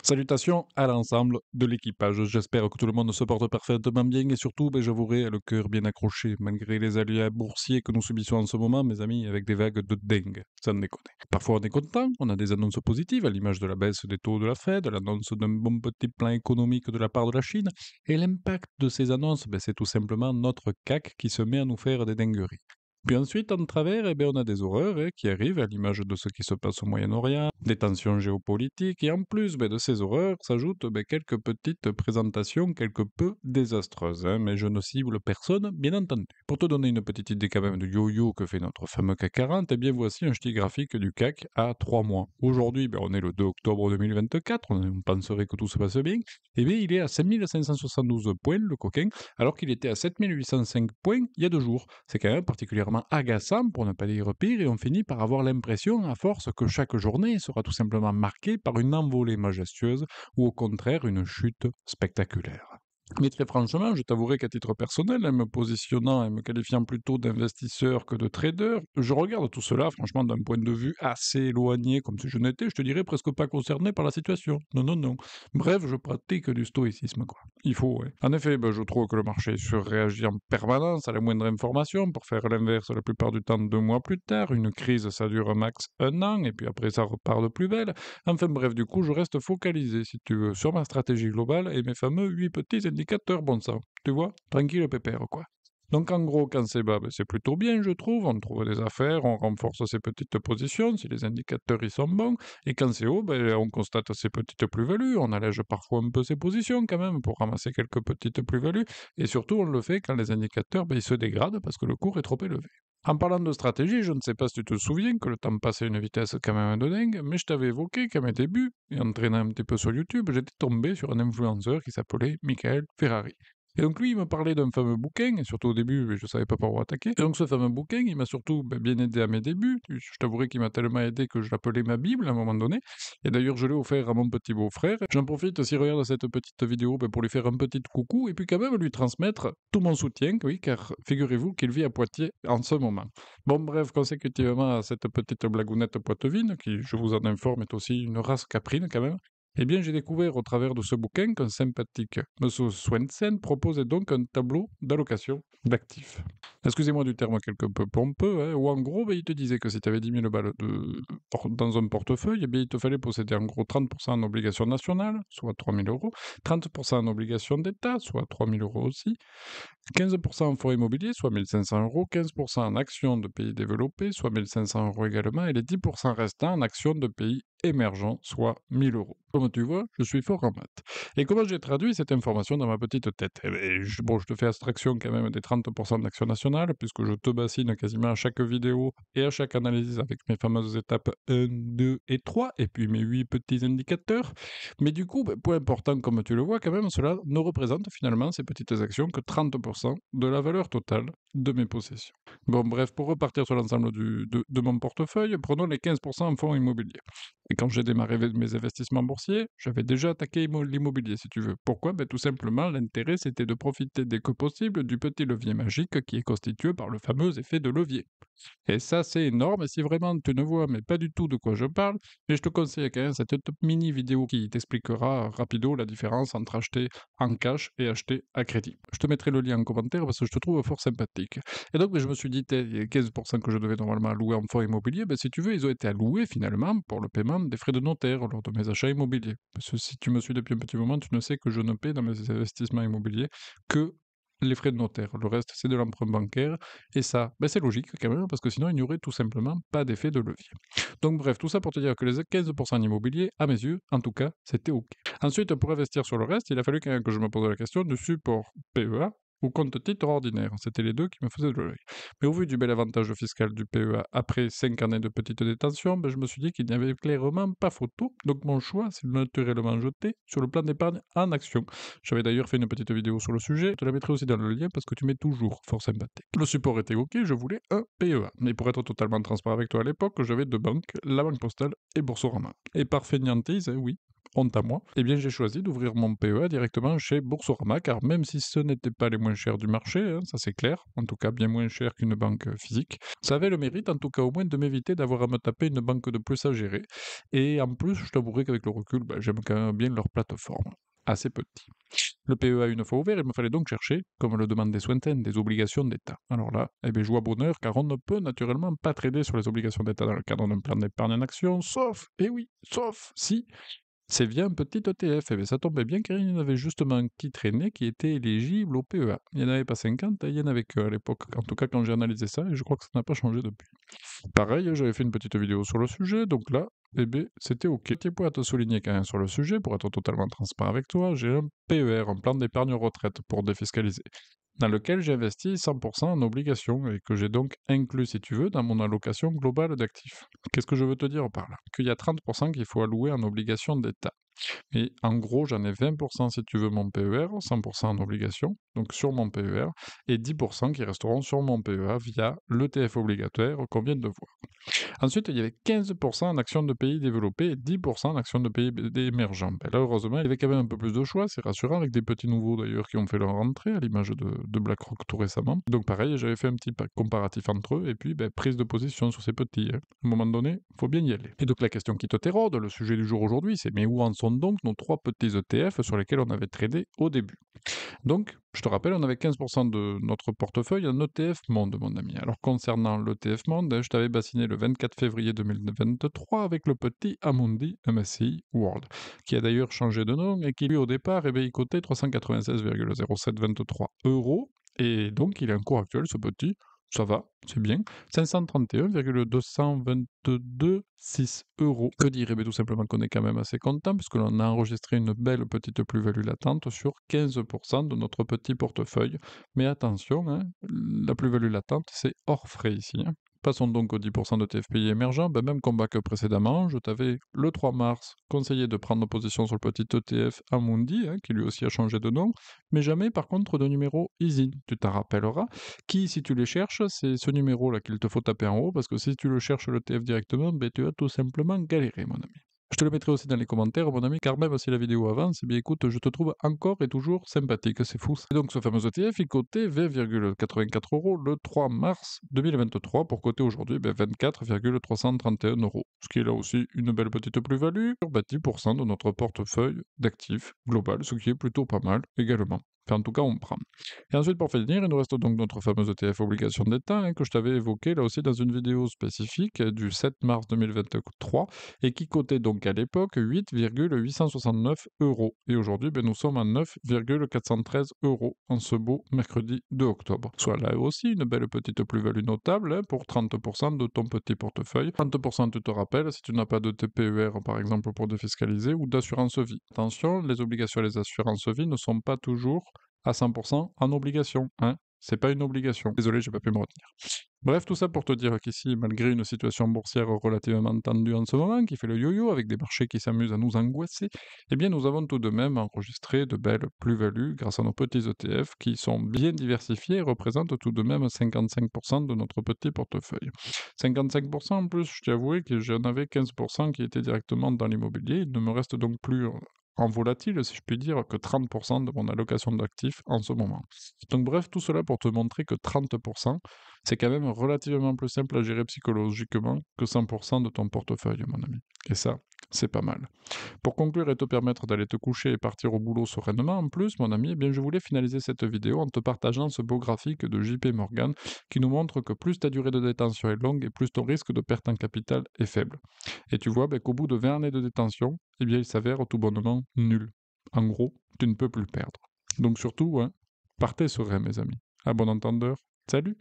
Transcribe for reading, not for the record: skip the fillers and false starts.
Salutations à l'ensemble de l'équipage. J'espère que tout le monde se porte parfaitement bien et surtout, j'avouerai, le cœur bien accroché, malgré les aléas boursiers que nous subissons en ce moment, mes amis, avec des vagues de dingue, sans déconner. Parfois on est content, on a des annonces positives, à l'image de la baisse des taux de la Fed, l'annonce d'un bon petit plan économique de la part de la Chine, et l'impact de ces annonces, c'est tout simplement notre CAC qui se met à nous faire des dingueries. Puis ensuite, en travers, on a des horreurs qui arrivent, à l'image de ce qui se passe au Moyen-Orient, des tensions géopolitiques, et en plus de ces horreurs s'ajoutent quelques petites présentations quelque peu désastreuses, mais je ne cible personne, bien entendu. Pour te donner une petite idée quand même du yo-yo que fait notre fameux CAC 40, voici un petit graphique du CAC à 3 mois. Aujourd'hui, on est le 2 octobre 2024, on penserait que tout se passe bien, il est à 5572 points, le coquin, alors qu'il était à 7805 points il y a 2 jours. C'est quand même particulièrement agaçant, pour ne pas dire pire, et on finit par avoir l'impression, à force, que chaque journée sera tout simplement marquée par une envolée majestueuse ou au contraire une chute spectaculaire. Mais très franchement, je t'avouerai qu'à titre personnel, me positionnant et me qualifiant plutôt d'investisseur que de trader, je regarde tout cela franchement d'un point de vue assez éloigné, comme si je n'étais, je te dirais, presque pas concerné par la situation. Non, non, non. Bref, je pratique du stoïcisme, quoi. Il faut, ouais. En effet, je trouve que le marché surréagit en permanence à la moindre information pour faire l'inverse la plupart du temps 2 mois plus tard. Une crise, ça dure max un an, et puis après ça repart de plus belle. Enfin bref, du coup, je reste focalisé, si tu veux, sur ma stratégie globale et mes fameux 8 petits indicateurs bon sang. Tu vois? Tranquille pépère, quoi. Donc en gros, quand c'est bas, c'est plutôt bien, je trouve. On trouve des affaires, on renforce ses petites positions si les indicateurs y sont bons. Et quand c'est haut, on constate ses petites plus-values. On allège parfois un peu ses positions quand même pour ramasser quelques petites plus-values. Et surtout, on le fait quand les indicateurs ils se dégradent parce que le cours est trop élevé. En parlant de stratégie, je ne sais pas si tu te souviens que le temps passe à une vitesse quand même de dingue, mais je t'avais évoqué qu'à mes débuts, et en traînant un petit peu sur YouTube, j'étais tombé sur un influenceur qui s'appelait Michael Ferrari. Et donc lui, il me parlait d'un fameux bouquin, et surtout au début, je ne savais pas par où attaquer. Et donc ce fameux bouquin, il m'a surtout bien aidé à mes débuts. Je t'avouerai qu'il m'a tellement aidé que je l'appelais ma Bible à un moment donné. Et d'ailleurs, je l'ai offert à mon petit beau-frère. J'en profite s'il regarde cette petite vidéo pour lui faire un petit coucou et puis quand même lui transmettre tout mon soutien, oui, car figurez-vous qu'il vit à Poitiers en ce moment. Bon, bref, consécutivement à cette petite blagounette poitevine, qui, je vous en informe, est aussi une race caprine quand même, j'ai découvert au travers de ce bouquin qu'un sympathique Monsieur Swensen proposait donc un tableau d'allocation d'actifs. Excusez-moi du terme quelque peu pompeux, où en gros, il te disait que si tu avais 10 000 balles dans un portefeuille, il te fallait posséder en gros 30% en obligations nationales, soit 3 000 euros, 30% en obligations d'État, soit 3 000 euros aussi, 15% en fonds immobiliers, soit 1 500 euros, 15% en actions de pays développés, soit 1 500 euros également, et les 10% restants en actions de pays émergents, soit 1 000 euros. Comme tu vois, je suis fort en maths. Et comment j'ai traduit cette information dans ma petite tête? Je te fais abstraction quand même des 30% d'actions nationales, puisque je te bassine quasiment à chaque vidéo et à chaque analyse avec mes fameuses étapes 1, 2 et 3, et puis mes 8 petits indicateurs. Mais du coup, point important, comme tu le vois, quand même, cela ne représente finalement ces petites actions que 30% de la valeur totale de mes possessions. Bon, bref, pour repartir sur l'ensemble de mon portefeuille, prenons les 15% en fonds immobiliers. Et quand j'ai démarré mes investissements boursiers, j'avais déjà attaqué l'immobilier, si tu veux. Pourquoi? Tout simplement, l'intérêt, c'était de profiter dès que possible du petit levier magique qui est constitué par le fameux effet de levier. Et ça, c'est énorme. Et si vraiment tu ne vois mais pas du tout de quoi je parle, mais je te conseille quand même cette mini vidéo qui t'expliquera rapido la différence entre acheter en cash et acheter à crédit. Je te mettrai le lien en commentaire parce que je te trouve fort sympathique. Et donc, je me suis dit, il y a 15% que je devais normalement allouer en fonds immobiliers, si tu veux, ils ont été alloués finalement pour le paiement des frais de notaire lors de mes achats immobiliers. Parce que si tu me suis depuis un petit moment, tu ne sais que je ne paie dans mes investissements immobiliers que les frais de notaire. Le reste, c'est de l'emprunt bancaire. Et ça, c'est logique quand même, parce que sinon, il n'y aurait tout simplement pas d'effet de levier. Donc bref, tout ça pour te dire que les 15% en immobilier, à mes yeux, en tout cas, c'était OK. Ensuite, pour investir sur le reste, il a fallu quand même que je me pose la question du support PEA ou compte titre ordinaire. C'était les deux qui me faisaient de l'œil. Mais au vu du bel avantage fiscal du PEA après 5 années de petite détention, je me suis dit qu'il n'y avait clairement pas photo. Donc mon choix, c'est naturellement jeté sur le plan d'épargne en action. J'avais d'ailleurs fait une petite vidéo sur le sujet, je te la mettrai aussi dans le lien parce que tu m'es toujours fort sympathique. Le support était OK, je voulais un PEA. Mais pour être totalement transparent avec toi à l'époque, j'avais deux banques, la Banque Postale et Boursorama. Et par fainéantise, oui, honte à moi, eh bien j'ai choisi d'ouvrir mon PEA directement chez Boursorama, car même si ce n'était pas les moins chers du marché, hein, ça c'est clair, en tout cas bien moins cher qu'une banque physique, ça avait le mérite en tout cas au moins de m'éviter d'avoir à me taper une banque de plus à gérer. Et en plus, je t'avouerai qu'avec le recul, j'aime quand même bien leur plateforme. Assez petit. Le PEA une fois ouvert, il me fallait donc chercher, comme le demandait Swinton, des obligations d'État. Alors là, joie bonheur, car on ne peut naturellement pas trader sur les obligations d'État dans le cadre d'un plan d'épargne en action, sauf, et oui, sauf si c'est via un petit ETF. Et bien ça tombait bien car il y en avait justement un qui traînait qui était éligible au PEA. Il n'y en avait pas 50, il y en avait que à l'époque, en tout cas quand j'ai analysé ça, et je crois que ça n'a pas changé depuis. Pareil, j'avais fait une petite vidéo sur le sujet, donc là, c'était OK. Petit point à te souligner quand même sur le sujet, pour être totalement transparent avec toi, j'ai un PER, un plan d'épargne retraite pour défiscaliser, dans lequel j'ai investi 100% en obligations et que j'ai donc inclus, si tu veux, dans mon allocation globale d'actifs. Qu'est-ce que je veux te dire par là? Qu'il y a 30% qu'il faut allouer en obligations d'État. Et en gros, j'en ai 20% si tu veux mon PER, 100% en obligation, donc sur mon PER, et 10% qui resteront sur mon PEA via l'ETF obligataire qu'on vient de voir. Ensuite, il y avait 15% en actions de pays développés et 10% en actions de pays émergents. Là, heureusement, il y avait quand même un peu plus de choix, c'est rassurant, avec des petits nouveaux d'ailleurs qui ont fait leur entrée, à l'image de BlackRock tout récemment. Donc pareil, j'avais fait un petit comparatif entre eux, et puis prise de position sur ces petits. Hein. À un moment donné, il faut bien y aller. Et donc la question qui te térode, le sujet du jour aujourd'hui, c'est mais où en sont donc nos 3 petits ETF sur lesquels on avait tradé au début? Donc, je te rappelle, on avait 15% de notre portefeuille en ETF Monde, mon ami. Alors, concernant l'ETF Monde, je t'avais bassiné le 24 février 2023 avec le petit Amundi MSCI World, qui a d'ailleurs changé de nom et qui, lui, au départ, il cotait 396,0723 euros. Et donc, il est en cours actuel, ce petit, ça va, c'est bien, 531,222,6 euros. Que dire? Eh bien, tout simplement qu'on est quand même assez content, puisque l'on a enregistré une belle petite plus-value latente sur 15% de notre petit portefeuille. Mais attention, hein, la plus-value latente, c'est hors frais ici. Hein. Passons donc aux 10% de TFPI émergents. Même combat que précédemment, je t'avais le 3 mars conseillé de prendre position sur le petit ETF Amundi, hein, qui lui aussi a changé de nom, mais jamais par contre de numéro ISIN, tu t'en rappelleras, qui, si tu les cherches, c'est ce numéro-là qu'il te faut taper en haut, parce que si tu le cherches le TF directement, tu vas tout simplement galérer, mon ami. Je te le mettrai aussi dans les commentaires, mon ami, car même si la vidéo avance, eh bien écoute, je te trouve encore et toujours sympathique, c'est fou. Et donc ce fameux ETF, il cotait 20,84 euros le 3 mars 2023, pour coter aujourd'hui 24,331 euros. Ce qui est là aussi une belle petite plus-value sur 10% de notre portefeuille d'actifs global, ce qui est plutôt pas mal également. Enfin, en tout cas, on prend. Et ensuite, pour finir, il nous reste donc notre fameuse ETF obligation d'État, hein, que je t'avais évoqué là aussi dans une vidéo spécifique du 7 mars 2023 et qui cotait donc à l'époque 8,869 euros. Et aujourd'hui, nous sommes à 9,413 euros en ce beau mercredi 2 octobre. Soit là aussi une belle petite plus-value notable, hein, pour 30% de ton petit portefeuille. 30%, tu te rappelles, si tu n'as pas de TPER par exemple pour défiscaliser ou d'assurance vie. Attention, les obligations et les assurances vie ne sont pas toujours à 100% en obligation. Hein. C'est pas une obligation. Désolé, j'ai pas pu me retenir. Bref, tout ça pour te dire qu'ici, malgré une situation boursière relativement tendue en ce moment, qui fait le yo-yo avec des marchés qui s'amusent à nous angoisser, eh bien nous avons tout de même enregistré de belles plus-values grâce à nos petits ETF qui sont bien diversifiés et représentent tout de même 55% de notre petit portefeuille. 55% en plus, je t'avouais que j'en avais 15% qui étaient directement dans l'immobilier. Il ne me reste donc plus en volatile, si je puis dire, que 30% de mon allocation d'actifs en ce moment. Donc bref, tout cela pour te montrer que 30%, c'est quand même relativement plus simple à gérer psychologiquement que 100% de ton portefeuille, mon ami. Et ça, c'est pas mal. Pour conclure et te permettre d'aller te coucher et partir au boulot sereinement, en plus, mon ami, je voulais finaliser cette vidéo en te partageant ce beau graphique de JP Morgan qui nous montre que plus ta durée de détention est longue et plus ton risque de perte en capital est faible. Et tu vois qu'au bout de 20 années de détention, il s'avère tout bonnement nul. En gros, tu ne peux plus perdre. Donc surtout, hein, partez serein, mes amis. À bon entendeur. Salut!